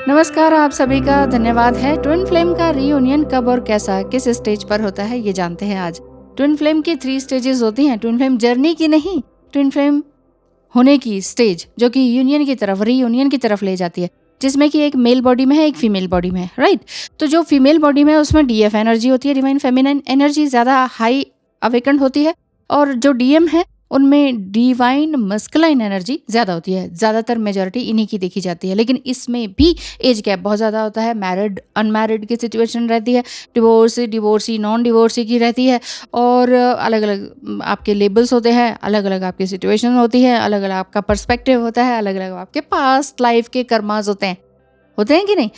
नमस्कार, आप सभी का धन्यवाद है। ट्विन फ्लेम का रीयूनियन कब और कैसा किस स्टेज पर होता है ये जानते हैं आज। ट्विन फ्लेम की 3 स्टेजेस होती हैं। ट्विन फ्लेम जर्नी की नहीं, ट्विन फ्लेम होने की स्टेज जो कि यूनियन की तरफ रीयूनियन की तरफ ले जाती है, जिसमें कि एक मेल बॉडी में है, एक फीमेल बॉडी में है, राइट? तो जो फीमेल बॉडी में है उसमें डीएफ एनर्जी होती है, डिवाइन फेमिनिन एनर्जी ज़्यादा हाई अवेकन होती है, और जो डीएम है उनमें डिवाइन मस्कुलाइन एनर्जी ज़्यादा होती है। ज़्यादातर मेजॉरिटी इन्हीं की देखी जाती है, लेकिन इसमें भी एज गैप बहुत ज़्यादा होता है। मैरिड अनमैरिड की सिचुएशन रहती है, डिवोर्सी नॉन डिवोर्सी की रहती है, और अलग अलग आपके लेबल्स होते हैं, अलग अलग आपकी सिचुएशन होती है, अलग अलग आपका पर्सपेक्टिव होता है, अलग अलग आपके पास्ट लाइफ के कर्मास होते हैं कि नहीं।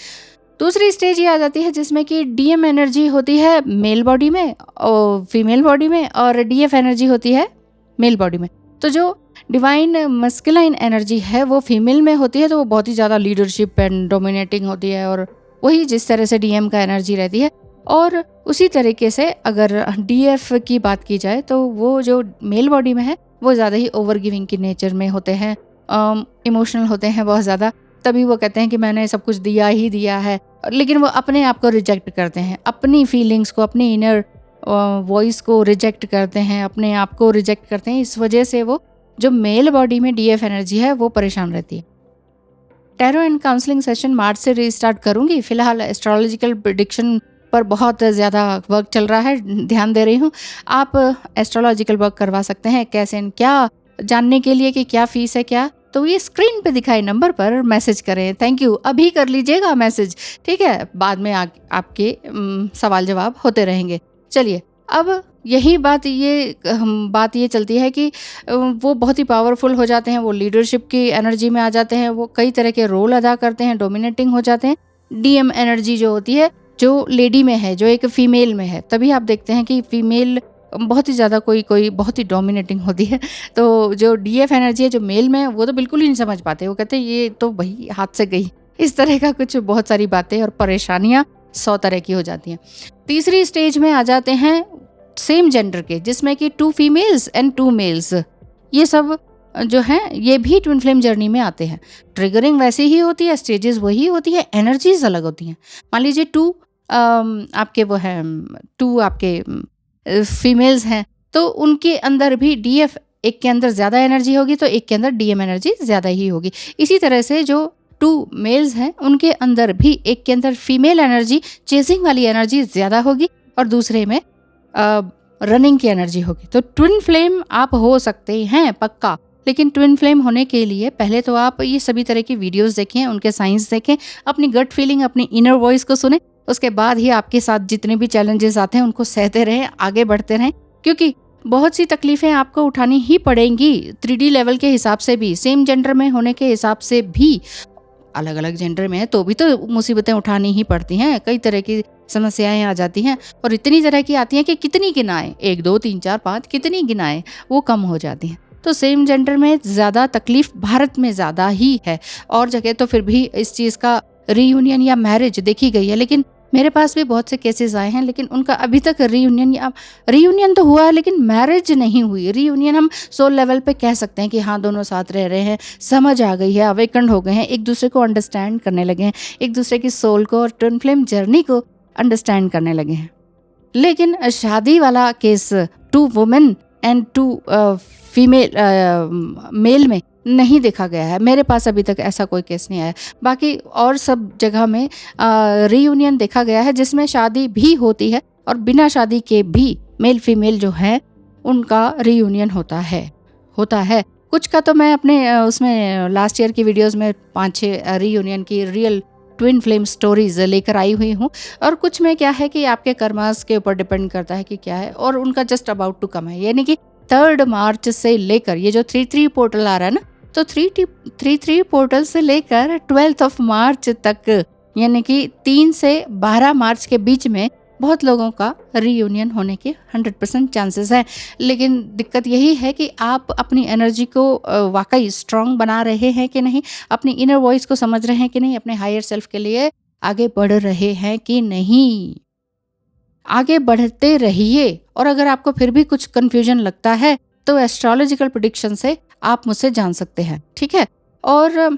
दूसरी स्टेज ये आ जाती है जिसमें कि डीएम एनर्जी होती है मेल बॉडी में और फीमेल बॉडी में, और डीएफ एनर्जी होती है मेल बॉडी में। तो जो डिवाइन मस्कुलाइन एनर्जी है वो फीमेल में होती है, तो वो बहुत ही ज़्यादा लीडरशिप एंड डोमिनेटिंग होती है, और वही जिस तरह से डीएम का एनर्जी रहती है। और उसी तरीके से अगर डीएफ की बात की जाए तो वो जो मेल बॉडी में है वो ज़्यादा ही ओवर गिविंग की नेचर में होते हैं, इमोशनल होते हैं बहुत ज़्यादा। तभी वो कहते हैं कि मैंने सब कुछ दिया ही दिया है, लेकिन वो अपने आप को रिजेक्ट करते हैं, अपनी फीलिंग्स को, अपनी इनर वॉइस को रिजेक्ट करते हैं, अपने आप को रिजेक्ट करते हैं। इस वजह से वो जो मेल बॉडी में डीएफ एनर्जी है वो परेशान रहती है। टैरो एंड काउंसलिंग सेशन मार्च से रीस्टार्ट करूंगी। फिलहाल एस्ट्रोलॉजिकल प्रिडिक्शन पर बहुत ज़्यादा वर्क चल रहा है, ध्यान दे रही हूँ। आप एस्ट्रोलॉजिकल वर्क करवा सकते हैं। कैसे एंड क्या जानने के लिए कि क्या फीस है क्या, तो ये स्क्रीन पे दिखाए नंबर पर मैसेज करें। थैंक यू, अभी कर लीजिएगा मैसेज, ठीक है? बाद में आपके सवाल जवाब होते रहेंगे। चलिए, अब यही बात ये चलती है कि वो बहुत ही पावरफुल हो जाते हैं, वो लीडरशिप की एनर्जी में आ जाते हैं, वो कई तरह के रोल अदा करते हैं, डोमिनेटिंग हो जाते हैं। डीएम एनर्जी जो होती है, जो लेडी में है, जो एक फीमेल में है, तभी आप देखते हैं कि फीमेल बहुत ही ज़्यादा कोई बहुत ही डोमिनेटिंग होती है। तो जो डीएफ एनर्जी है जो मेल में है वो तो बिल्कुल ही नहीं समझ पाते, वो कहते हैं ये तो भाई हाथ से गई। इस तरह का कुछ बहुत सारी बातें और परेशानियाँ 100 तरह की हो जाती हैं। तीसरी स्टेज में आ जाते हैं सेम जेंडर के, जिसमें कि 2 फीमेल्स एंड 2 मेल्स, ये सब जो हैं ये भी ट्विन फ्लेम जर्नी में आते हैं। ट्रिगरिंग वैसी ही होती है, स्टेजेस वही होती है, एनर्जीज अलग होती हैं। मान लीजिए 2 आपके वो हैं, 2 आपके फीमेल्स हैं, तो उनके अंदर भी डीएफ, एक के अंदर ज़्यादा एनर्जी होगी तो एक के अंदर डीएम एनर्जी ज़्यादा ही होगी। इसी तरह से जो 2 मेल्स हैं उनके अंदर भी एक के अंदर फीमेल एनर्जी, चेजिंग वाली एनर्जी ज़्यादा होगी, और दूसरे में रनिंग की एनर्जी होगी। तो ट्विन फ्लेम आप हो सकते हैं पक्का, लेकिन ट्विन फ्लेम होने के लिए पहले तो आप ये सभी तरह की वीडियोस देखें, उनके साइंस देखें, अपनी गट फीलिंग, अपनी इनर वॉइस को सुने। उसके बाद ही आपके साथ जितने भी चैलेंजेस आते हैं उनको सहते रहें, आगे बढ़ते रहें, क्योंकि बहुत सी तकलीफ़ें आपको उठानी ही पड़ेंगी 3D लेवल के हिसाब से भी, सेम जेंडर में होने के हिसाब से भी। अलग अलग जेंडर में है तो भी तो मुसीबतें उठानी ही पड़ती हैं, कई तरह की समस्याएं आ जाती हैं, और इतनी तरह की आती हैं कि कितनी गिनाएं, 1 2 3 4 5 कितनी गिनाएं, वो कम हो जाती हैं। तो सेम जेंडर में ज़्यादा तकलीफ भारत में ज़्यादा ही है, और जगह तो फिर भी इस चीज़ का रीयूनियन या मैरिज देखी गई है, लेकिन मेरे पास भी बहुत से केसेस आए हैं, लेकिन उनका अभी तक रीयूनियन तो हुआ है लेकिन मैरिज नहीं हुई। रीयूनियन हम सोल लेवल पे कह सकते हैं कि हाँ दोनों साथ रह रहे हैं, समझ आ गई है, अवेकंड हो गए हैं, एक दूसरे को अंडरस्टैंड करने लगे हैं, एक दूसरे की सोल को और ट्विन फ्लेम जर्नी को अंडरस्टैंड करने लगे हैं। लेकिन शादी वाला case 2 women and 2 female male में नहीं देखा गया है, मेरे पास अभी तक ऐसा कोई केस नहीं आया। बाकी और सब जगह में रीयूनियन देखा गया है जिसमें शादी भी होती है, और बिना शादी के भी मेल फीमेल जो है उनका रीयूनियन होता है। कुछ का तो मैं अपने उसमें लास्ट ईयर की वीडियोस में 5-6 रीयूनियन की रियल ट्विन फ्लेम स्टोरीज लेकर आई हुई हूँ, और कुछ में क्या है कि आपके कर्मास के ऊपर डिपेंड करता है कि क्या है, और उनका जस्ट अबाउट टू कम है। यानी कि 3 मार्च से लेकर ये जो 3-3 पोर्टल आ रहा है ना, तो 3-3 पोर्टल से लेकर 12 मार्च तक, यानी कि 3 से 12 मार्च के बीच में बहुत लोगों का रीयूनियन होने के 100% चांसेस हैं। लेकिन दिक्कत यही है कि आप अपनी एनर्जी को वाकई स्ट्रांग बना रहे हैं कि नहीं, अपनी इनर वॉइस को समझ रहे हैं कि नहीं, अपने हायर सेल्फ के लिए आगे बढ़ रहे हैं कि नहीं। आगे बढ़ते रहिए, और अगर आपको फिर भी कुछ कंफ्यूजन लगता है तो एस्ट्रोलॉजिकल प्रेडिक्शन से आप मुझसे जान सकते हैं, ठीक है? और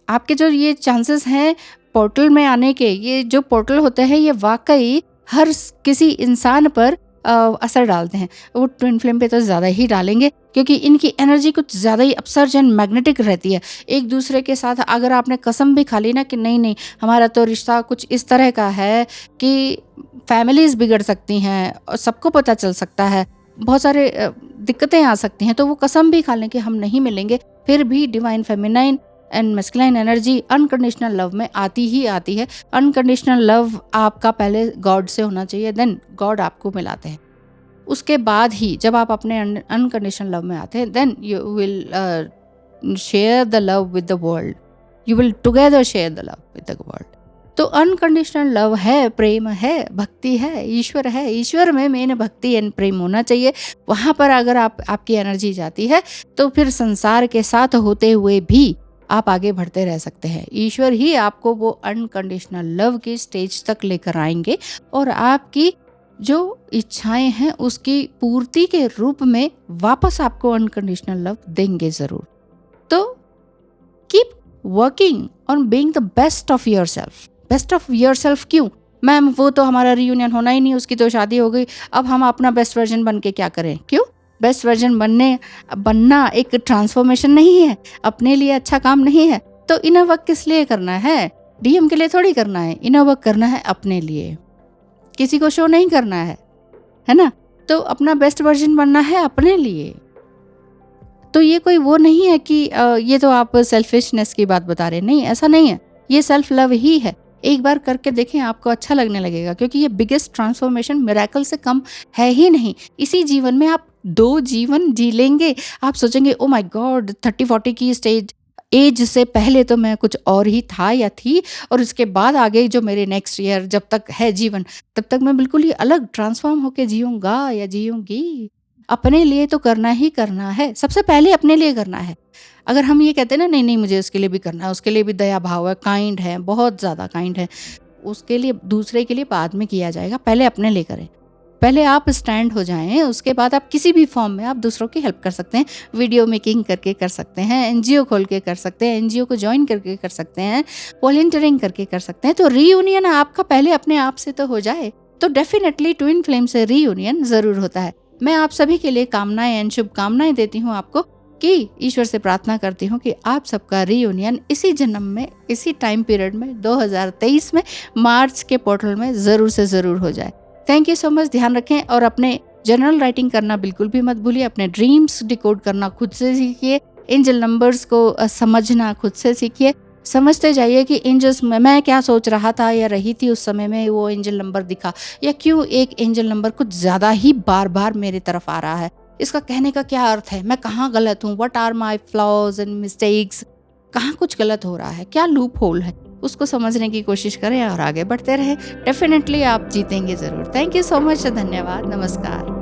आपके जो ये चांसेस हैं पोर्टल में आने के, ये जो पोर्टल होते हैं ये वाकई हर किसी इंसान पर असर डालते हैं। वो ट्विन फ्लेम पे तो ज़्यादा ही डालेंगे क्योंकि इनकी एनर्जी कुछ ज़्यादा ही अपसर्ज एंड मैग्नेटिक रहती है। एक दूसरे के साथ अगर आपने कसम भी खा ली ना कि नहीं नहीं हमारा तो रिश्ता कुछ इस तरह का है कि फैमिलीज़ बिगड़ सकती हैं और सबको पता चल सकता है, बहुत सारे दिक्कतें आ सकती हैं, तो वो कसम भी खा लें कि हम नहीं मिलेंगे, फिर भी divine feminine and masculine energy unconditional love में आती ही आती है। अनकंडीशनल लव आपका पहले गॉड से होना चाहिए, देन गॉड आपको मिलाते हैं। उसके बाद ही जब आप अपने अनकंडीशनल लव में आते हैं, then you will share the love with the world, you will together share the love with the world. तो अनकंडीशनल लव है, प्रेम है, भक्ति है, ईश्वर है। ईश्वर में मेन भक्ति एंड प्रेम होना चाहिए। वहाँ पर अगर आपकी एनर्जी जाती है तो फिर संसार के साथ होते हुए भी आप आगे बढ़ते रह सकते हैं। ईश्वर ही आपको वो अनकंडीशनल लव की स्टेज तक लेकर आएंगे और आपकी जो इच्छाएं हैं उसकी पूर्ति के रूप में वापस आपको अनकंडीशनल लव देंगे ज़रूर। तो keep working on being the best of your self. Best of your self क्यों मैम? वो तो हमारा रीयूनियन होना ही नहीं, उसकी तो शादी हो गई, अब हम अपना बेस्ट वर्जन बन के क्या करें? क्यों? बेस्ट वर्जन बनना एक ट्रांसफॉर्मेशन नहीं है, अपने लिए अच्छा काम नहीं है। तो इनर वर्क किस लिए करना है? डीएम के लिए थोड़ी करना है, इनर वर्क करना है अपने लिए, किसी को शो नहीं करना है ना? तो अपना बेस्ट वर्जन बनना है अपने लिए। तो ये कोई वो नहीं है कि ये तो आप सेल्फिशनेस की बात बता रहे, नहीं, ऐसा नहीं है, ये सेल्फ लव ही है। एक बार करके देखें, आपको अच्छा लगने लगेगा, क्योंकि ये बिगेस्ट ट्रांसफॉर्मेशन मिरेकल से कम है ही नहीं। इसी जीवन में आप 2 जीवन जी लेंगे। आप सोचेंगे ओ माय गॉड 30-40 की एज से पहले तो मैं कुछ और ही था या थी, और उसके बाद आगे जो मेरे नेक्स्ट ईयर जब तक है जीवन, तब तक मैं बिल्कुल ही अलग ट्रांसफॉर्म होके जीऊँगा या जीऊँगी। अपने लिए तो करना ही करना है, सबसे पहले अपने लिए करना है। अगर हम ये कहते हैं ना नहीं नहीं मुझे उसके लिए भी करना है, उसके लिए भी दया भाव है, काइंड है, बहुत ज़्यादा काइंड है, उसके लिए दूसरे के लिए बाद में किया जाएगा, पहले अपने लिए करें। पहले आप स्टैंड हो जाएं, उसके बाद आप किसी भी फॉर्म में आप दूसरों की हेल्प कर सकते हैं। वीडियो मेकिंग करके कर सकते हैं, एनजीओ खोल के कर सकते हैं, एनजीओ को ज्वाइन करके कर सकते हैं, वॉलंटियरिंग करके कर सकते हैं। तो रीयूनियन आपका पहले अपने आप से तो हो जाए, तो डेफिनेटली ट्विन फ्लेम से रीयूनियन ज़रूर होता है। मैं आप सभी के लिए कामनाएं एंड शुभकामनाएं देती हूँ आपको, कि ईश्वर से प्रार्थना करती हूँ कि आप सबका रीयूनियन इसी जन्म में, इसी टाइम पीरियड में 2023 में मार्च के पोर्टल में ज़रूर से ज़रूर हो जाए। Thank you so much. ध्यान रखें और अपने जनरल राइटिंग करना बिल्कुल भी मत भूलिए। अपने ड्रीम्स डिकोड करना खुद से सीखिए। एंजल नंबर्स को समझना खुद से सीखिए। समझते जाइए कि एंजल्स में मैं क्या सोच रहा था या रही थी उस समय में, वो एंजल नंबर दिखा, या क्यों एक एंजल नंबर कुछ ज़्यादा ही बार बार मेरी तरफ आ रहा है, इसका कहने का क्या अर्थ है, मैं कहाँ गलत हूँ, what are my flaws and mistakes, कहाँ कुछ गलत हो रहा है, क्या लूप होल है, उसको समझने की कोशिश करें और आगे बढ़ते रहें। डेफिनेटली आप जीतेंगे ज़रूर। Thank you so much. धन्यवाद। नमस्कार।